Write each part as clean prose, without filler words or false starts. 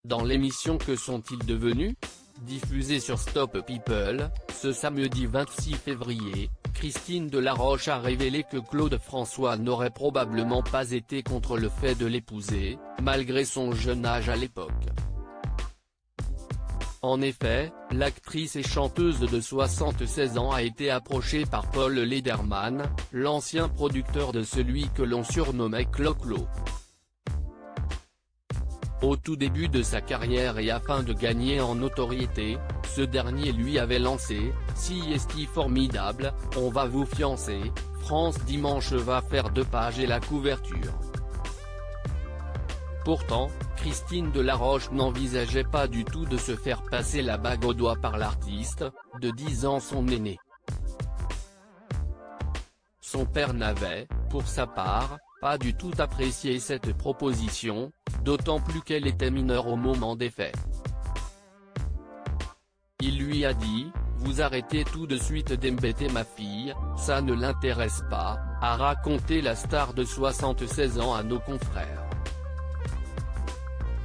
Dans l'émission Que sont-ils devenus?, diffusée sur Stop People, ce samedi 26 février, Christine Delaroche a révélé que Claude François n'aurait probablement pas été contre le fait de l'épouser, malgré son jeune âge à l'époque. En effet, l'actrice et chanteuse de 76 ans a été approchée par Paul Lederman, l'ancien producteur de celui que l'on surnommait Clo-Clo. Au tout début de sa carrière et afin de gagner en notoriété, ce dernier lui avait lancé « Si est-il formidable, on va vous fiancer, France Dimanche va faire 2 pages et la couverture ». Pourtant, Christine Delaroche n'envisageait pas du tout de se faire passer la bague au doigt par l'artiste, de 10 ans son aîné. Son père n'avait, pour sa part, pas du tout apprécié cette proposition, d'autant plus qu'elle était mineure au moment des faits. Il lui a dit « Vous arrêtez tout de suite d'embêter ma fille, ça ne l'intéresse pas », a raconté la star de 76 ans à nos confrères.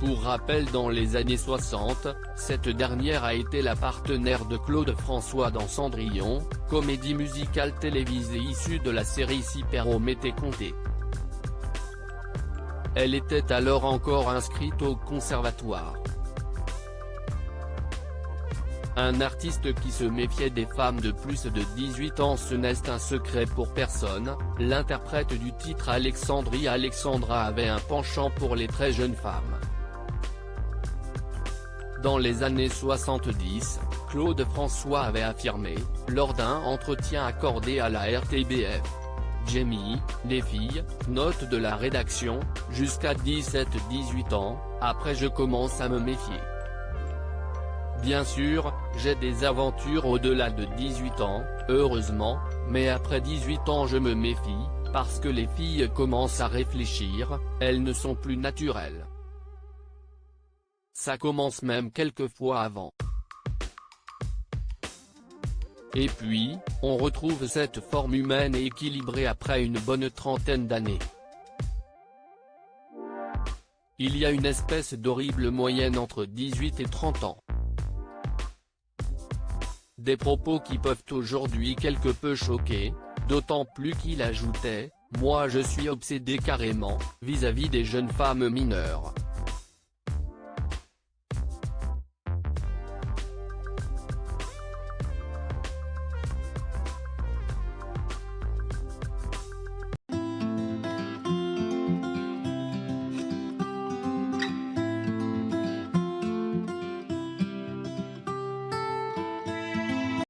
Pour rappel, dans les années 60, cette dernière a été la partenaire de Claude François dans Cendrillon, comédie musicale télévisée issue de la série Si Perrault m'était compté. Elle était alors encore inscrite au conservatoire. Un artiste qui se méfiait des femmes de plus de 18 ans, ce n'est un secret pour personne, l'interprète du titre Alexandra avait un penchant pour les très jeunes femmes. Dans les années 70, Claude François avait affirmé, lors d'un entretien accordé à la RTBF. Jamie, les filles, note de la rédaction, jusqu'à 17-18 ans, après je commence à me méfier. Bien sûr, j'ai des aventures au-delà de 18 ans, heureusement, mais après 18 ans je me méfie, parce que les filles commencent à réfléchir, elles ne sont plus naturelles. Ça commence même quelquefois avant. Et puis, on retrouve cette forme humaine et équilibrée après une bonne trentaine d'années. Il y a une espèce d'horrible moyenne entre 18 et 30 ans. Des propos qui peuvent aujourd'hui quelque peu choquer, d'autant plus qu'il ajoutait « Moi je suis obsédé carrément, vis-à-vis des jeunes femmes mineures ».